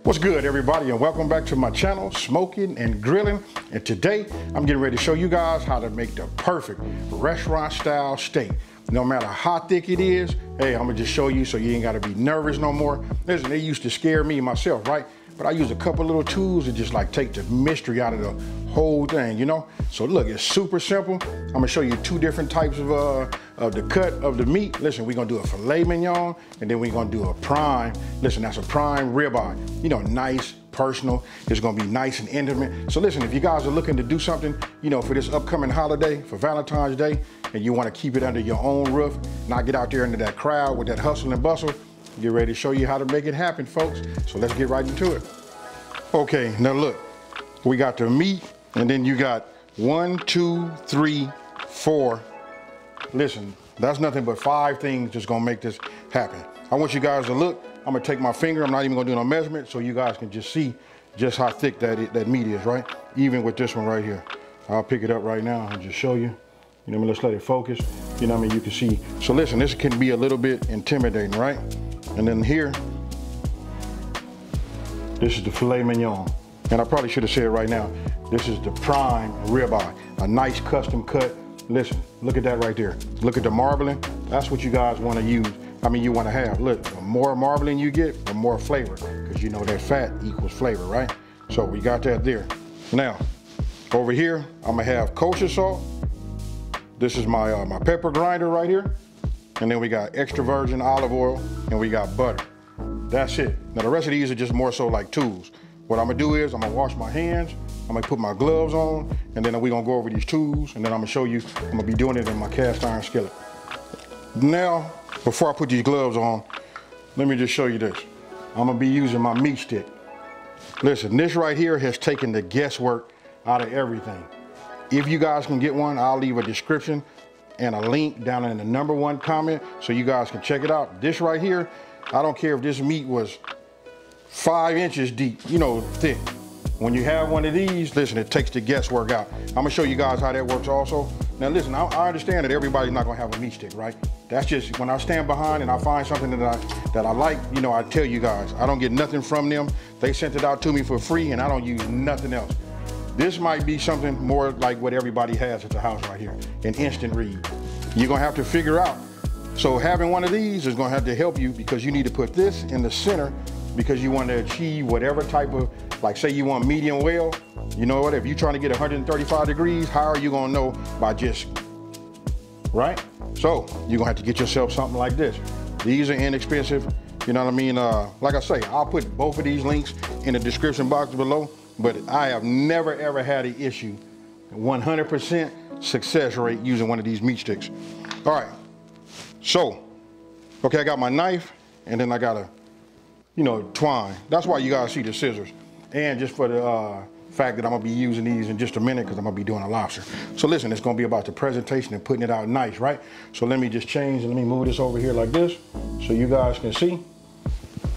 What's good, everybody, and welcome back to my channel, Smoking and Grilling. And today I'm getting ready to show you guys how to make the perfect restaurant style steak. No matter how thick it is, hey, I'm gonna just show you so you ain't gotta be nervous no more. Listen, they used to scare me myself, right? But I use a couple little tools to just like take the mystery out of the whole thing, you know? So look, it's super simple. I'm gonna show you two different types of the cut of the meat. Listen, we're gonna do a filet mignon, and then we're gonna do a prime. Listen, that's a prime ribeye. You know, nice, personal. It's gonna be nice and intimate. So listen, if you guys are looking to do something, you know, for this upcoming holiday, for Valentine's Day, and you wanna keep it under your own roof, not get out there into that crowd with that hustle and bustle, get ready to show you how to make it happen, folks. So let's get right into it. Okay, now look, we got the meat, and then you got 1, 2, 3, 4. Listen, that's nothing but 5 things that's gonna make this happen. I want you guys to look. I'm gonna take my finger, I'm not even gonna do no measurement, so you guys can just see just how thick that meat is, right? Even with this one right here. I'll pick it up right now and just show you. You know what I mean? Let's let it focus. You know what I mean? You can see. So listen, this can be a little bit intimidating, right? And then here, this is the filet mignon. And I probably should have said right now, this is the prime ribeye, a nice custom cut. Listen, look at that right there. Look at the marbling. That's what you guys want to use. I mean, you want to have. Look, the more marbling you get, the more flavor, because you know that fat equals flavor, right? So we got that there. Now, over here, I'm gonna have kosher salt. This is my my pepper grinder right here. And then we got extra virgin olive oil, and we got butter. That's it. Now the rest of these are just more so like tools. What I'm gonna do is I'm gonna wash my hands, I'm gonna put my gloves on, and then we're gonna go over these tools, and then I'm gonna show you, I'm gonna be doing it in my cast iron skillet. Now, before I put these gloves on, let me just show you this. I'm gonna be using my meat stick. Listen, this right here has taken the guesswork out of everything. If you guys can get one, I'll leave a description and a link down in the #1 comment so you guys can check it out. This right here, I don't care if this meat was 5 inches deep, you know, thick. When you have one of these, listen, it takes the guesswork out. I'm gonna show you guys how that works also. Now listen, I understand that everybody's not gonna have a meat stick, right? That's just, when I stand behind and I find something that I like, you know, I tell you guys, I don't get nothing from them. They sent it out to me for free and I don't use nothing else. This might be something more like what everybody has at the house right here, an instant read. You're gonna have to figure out. So having one of these is gonna have to help you, because you need to put this in the center, because you want to achieve whatever type of, like say you want medium well, you know what, if you're trying to get 135 degrees, how are you gonna know? By just, right? So you're gonna have to get yourself something like this. These are inexpensive, you know what I mean? Like I say, I'll put both of these links in the description box below, but I have never ever had an issue, 100% success rate using one of these meat sticks. All right, so, okay, I got my knife, and then I got a, you know, twine. That's why you guys see the scissors. And just for the fact that I'm gonna be using these in just a minute, because I'm gonna be doing a lobster. So listen, it's gonna be about the presentation and putting it out nice, right? So let me just change, and let me move this over here like this, so you guys can see.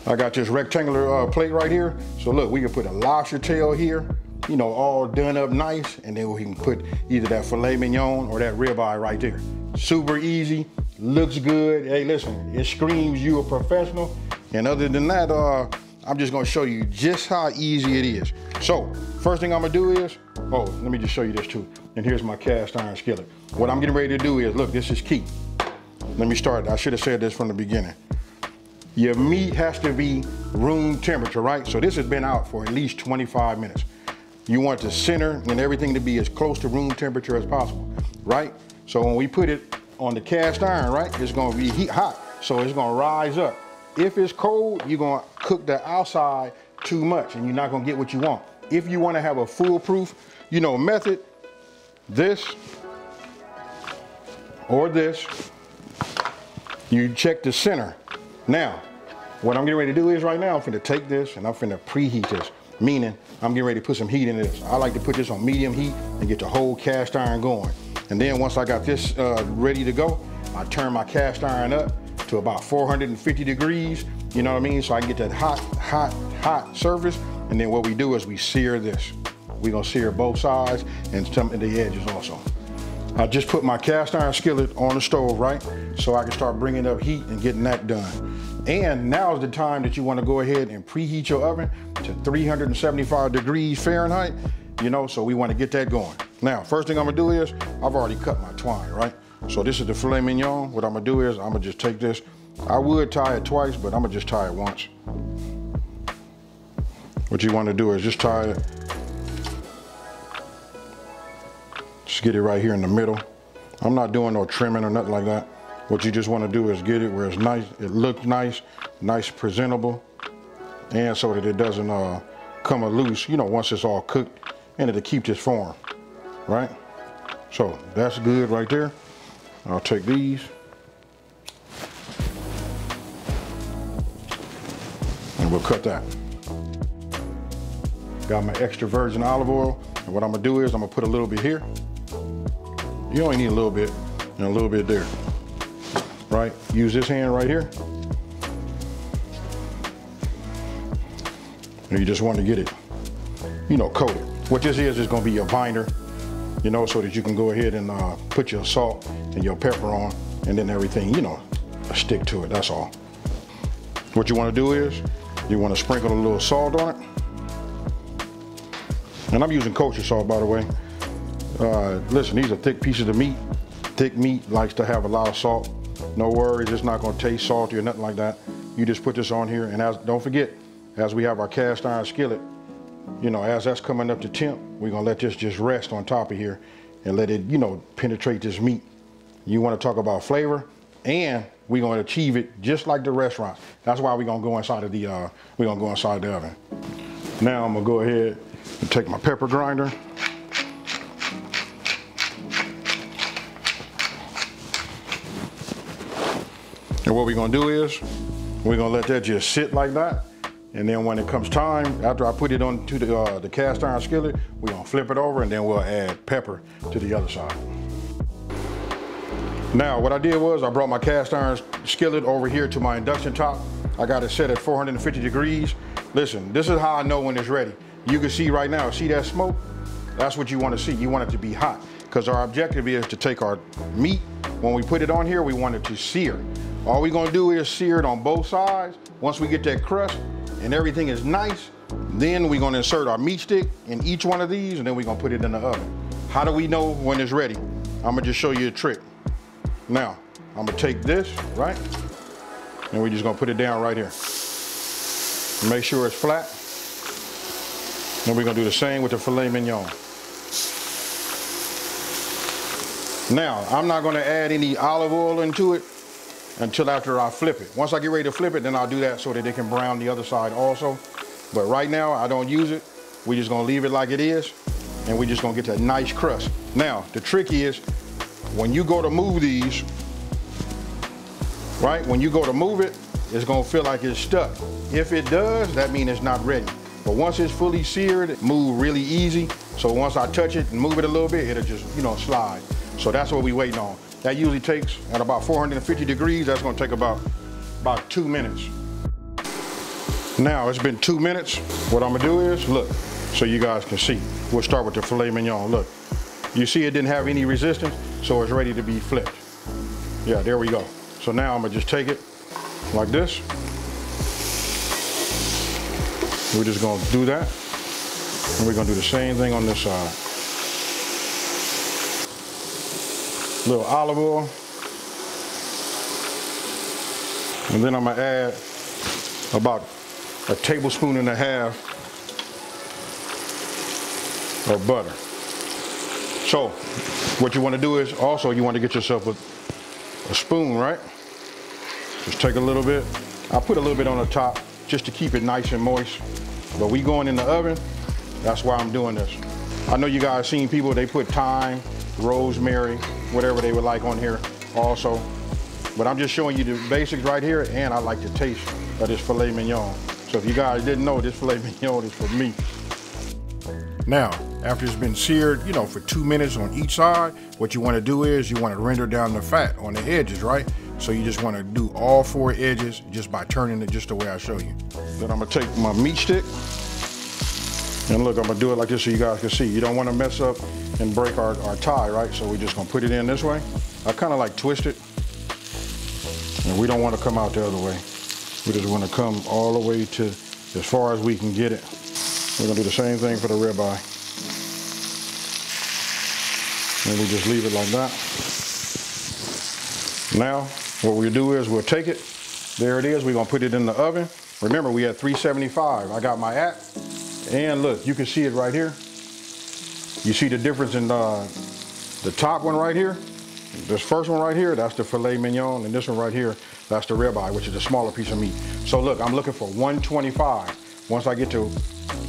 I got this rectangular plate right here. So look, we can put a lobster tail here, you know, all done up nice, and then we can put either that filet mignon or that ribeye right there. Super easy, looks good. Hey, listen, it screams you a professional. And other than that, I'm just gonna show you just how easy it is. So, first thing I'm gonna do is, oh, let me just show you this too. And here's my cast iron skillet. What I'm getting ready to do is, look, this is key. Let me start. I should have said this from the beginning. Your meat has to be room temperature, right? So this has been out for at least 25 minutes. You want the center and everything to be as close to room temperature as possible, right? So when we put it on the cast iron, right, it's gonna be hot, so it's gonna rise up. If it's cold, you're gonna cook the outside too much and you're not gonna get what you want. If you wanna have a foolproof, you know, method, this or this, you check the center. Now, what I'm getting ready to do is right now, I'm finna take this and I'm finna preheat this, meaning I'm getting ready to put some heat in this. I like to put this on medium heat and get the whole cast iron going. And then once I got this ready to go, I turn my cast iron up to about 450 degrees, you know what I mean? So I can get that hot, hot, hot surface. And then what we do is we sear this. We're gonna sear both sides and some of the edges also. I just put my cast iron skillet on the stove, right? So I can start bringing up heat and getting that done. And now is the time that you want to go ahead and preheat your oven to 375 degrees Fahrenheit, you know, so we want to get that going. Now, first thing I'm gonna do is, I've already cut my twine, right? So this is the filet mignon. What I'm gonna do is, I'm gonna just take this. I would tie it twice, but I'm gonna just tie it once. What you wanna do is just tie it. Just get it right here in the middle. I'm not doing no trimming or nothing like that. What you just want to do is get it where it's nice, it looks nice, nice presentable, and so that it doesn't come loose, you know, once it's all cooked, and it'll keep this form, right? So that's good right there. I'll take these. And we'll cut that. Got my extra virgin olive oil, and what I'm gonna do is I'm gonna put a little bit here. You only need a little bit, and a little bit there. Right? Use this hand right here. And you just want to get it, you know, coated. What this is going to be your binder, you know, so that you can go ahead and put your salt and your pepper on, and then everything, you know, stick to it, that's all. What you want to do is, you want to sprinkle a little salt on it. And I'm using kosher salt, by the way. Listen, these are thick pieces of meat. Thick meat likes to have a lot of salt. No worries, it's not gonna taste salty or nothing like that. You just put this on here, and don't forget, as we have our cast iron skillet, you know, as that's coming up to temp, we're gonna let this just rest on top of here and let it, you know, penetrate this meat. You wanna talk about flavor, and we're gonna achieve it just like the restaurants. That's why we're gonna go inside of the, oven. Now I'm gonna go ahead and take my pepper grinder. And what we're gonna do is, we're gonna let that just sit like that. And then when it comes time, after I put it onto the cast iron skillet, we're gonna flip it over, and then we'll add pepper to the other side. Now, what I did was, I brought my cast iron skillet over here to my induction top. I got it set at 450 degrees. Listen, this is how I know when it's ready. You can see right now, see that smoke? That's what you wanna see. You want it to be hot, because our objective is to take our meat, when we put it on here, we want it to sear. All we're gonna do is sear it on both sides. Once we get that crust and everything is nice, then we're gonna insert our meat stick in each one of these, and then we're gonna put it in the oven. How do we know when it's ready? I'm gonna just show you a trick. Now, I'm gonna take this, right? And we're just gonna put it down right here. Make sure it's flat. Then we're gonna do the same with the filet mignon. Now, I'm not gonna add any olive oil into it until after I flip it. Once I get ready to flip it, then I'll do that so that it can brown the other side also. But right now, I don't use it. We're just gonna leave it like it is, and we're just gonna get that nice crust. Now, the trick is, when you go to move these, right? When you go to move it, it's gonna feel like it's stuck. If it does, that means it's not ready. But once it's fully seared, it moves really easy. So once I touch it and move it a little bit, it'll just, you know, slide. So that's what we're waiting on. That usually takes, at about 450 degrees, that's gonna take about 2 minutes. Now, it's been 2 minutes. What I'm gonna do is, look, so you guys can see. We'll start with the filet mignon, look. You see it didn't have any resistance, so it's ready to be flipped. Yeah, there we go. So now I'm gonna just take it like this. We're just gonna do that. And we're gonna do the same thing on this side. Little olive oil. And then I'm gonna add about 1.5 tablespoons of butter. So what you wanna do is also you wanna get yourself a spoon, right? Just take a little bit. I put a little bit on the top just to keep it nice and moist. But we going in the oven, that's why I'm doing this. I know you guys seen people, they put thyme, rosemary, whatever they would like on here also. But I'm just showing you the basics right here, and I like the taste of this filet mignon. So if you guys didn't know, this filet mignon is for me. Now, after it's been seared, you know, for 2 minutes on each side, what you want to do is you want to render down the fat on the edges, right? So you just want to do all 4 edges just by turning it just the way I show you. Then I'm going to take my meat stick, And look, I'm gonna do it like this so you guys can see. You don't wanna mess up and break our tie, right? So we're just gonna put it in this way. I kinda like twist it. And we don't wanna come out the other way. We just wanna come all the way to as far as we can get it. We're gonna do the same thing for the ribeye. And we just leave it like that. Now, what we do is we'll take it. There it is, we're gonna put it in the oven. Remember, we had 375. I got my and look, you can see it right here. You see the difference in the top one right here? This first one right here, that's the filet mignon, and this one right here, that's the ribeye, which is a smaller piece of meat. So look, I'm looking for 125. Once I get to,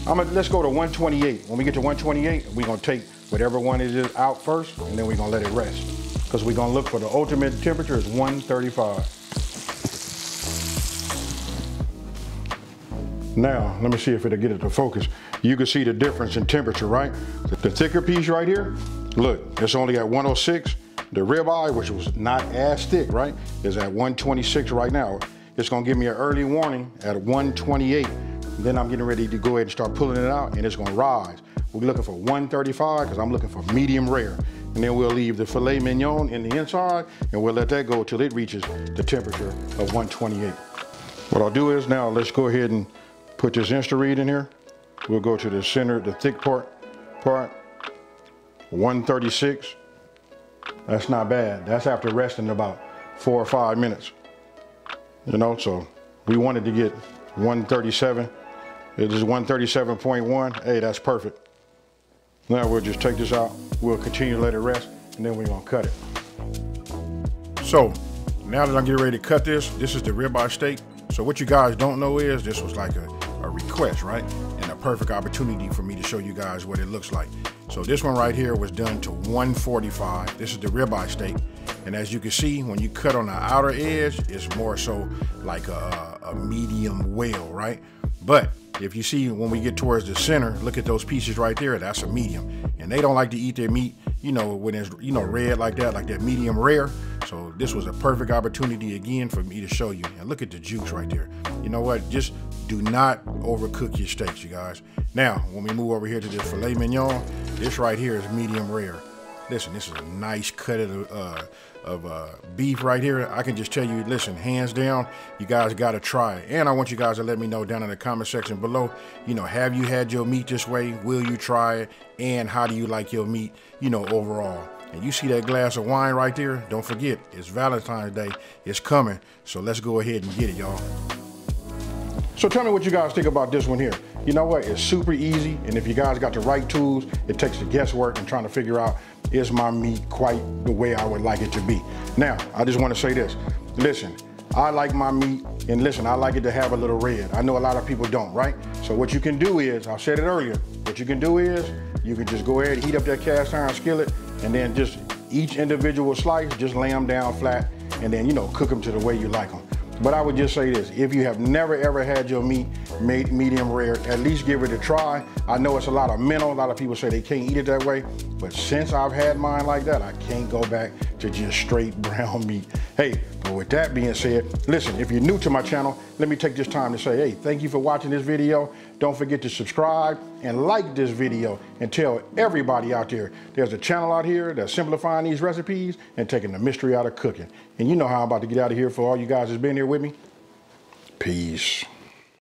let's go to 128. When we get to 128, we're gonna take whatever one it is out first, and then we're gonna let it rest. Because we're gonna look for the ultimate temperature is 135. Now, let me see if it'll get it to focus. You can see the difference in temperature, right? The thicker piece right here, look, it's only at 106. The ribeye, which was not as thick, right, is at 126 right now. It's gonna give me an early warning at 128. Then I'm getting ready to go ahead and start pulling it out, and it's gonna rise. We're looking for 135 because I'm looking for medium rare. And then we'll leave the filet mignon in the inside, and we'll let that go till it reaches the temperature of 128. What I'll do is now, let's go ahead and put this Insta-Read in here. We'll go to the center, the thick part, 136. That's not bad. That's after resting about 4 or 5 minutes. You know, so we wanted to get 137. It is 137.1. Hey, that's perfect. Now we'll just take this out. We'll continue to let it rest, and then we're gonna cut it. So now that I'm getting ready to cut this is the ribeye steak. So what you guys don't know is this was like a request, right? And a perfect opportunity for me to show you guys what it looks like. So this one right here was done to 145. This is the ribeye steak. And as you can see, when you cut on the outer edge, it's more so like a medium well, right? But if you see when we get towards the center, look at those pieces right there, that's a medium. And they don't like to eat their meat, you know, when it's, you know, red like that medium rare. So this was a perfect opportunity again for me to show you. And look at the juice right there. You know what? Just do not overcook your steaks, you guys. Now, when we move over here to this filet mignon, this right here is medium rare. Listen, this is a nice cut of beef right here. I can just tell you, listen, hands down, you guys got to try it. And I want you guys to let me know down in the comment section below, you know, have you had your meat this way? Will you try it? And how do you like your meat, you know, overall? And you see that glass of wine right there? Don't forget, it's Valentine's Day. It's coming. So let's go ahead and get it, y'all. So tell me what you guys think about this one here. You know what? It's super easy. And if you guys got the right tools, it takes the guesswork and trying to figure out, is my meat quite the way I would like it to be? Now, I just want to say this. Listen, I like my meat, and listen, I like it to have a little red. I know a lot of people don't, right? So what you can do is, I said it earlier, what you can do is, you can just go ahead and heat up that cast iron skillet, and then just each individual slice, just lay them down flat, and then, you know, cook them to the way you like them. But I would just say this, if you have never ever had your meat made medium rare, at least give it a try. I know it's a lot of mental, a lot of people say they can't eat it that way, but since I've had mine like that, I can't go back to just straight brown meat. Hey, but with that being said, listen, if you're new to my channel, let me take this time to say, hey, thank you for watching this video. Don't forget to subscribe and like this video and tell everybody out there, there's a channel out here that's simplifying these recipes and taking the mystery out of cooking. And you know how I'm about to get out of here for all you guys that's been here with me. Peace.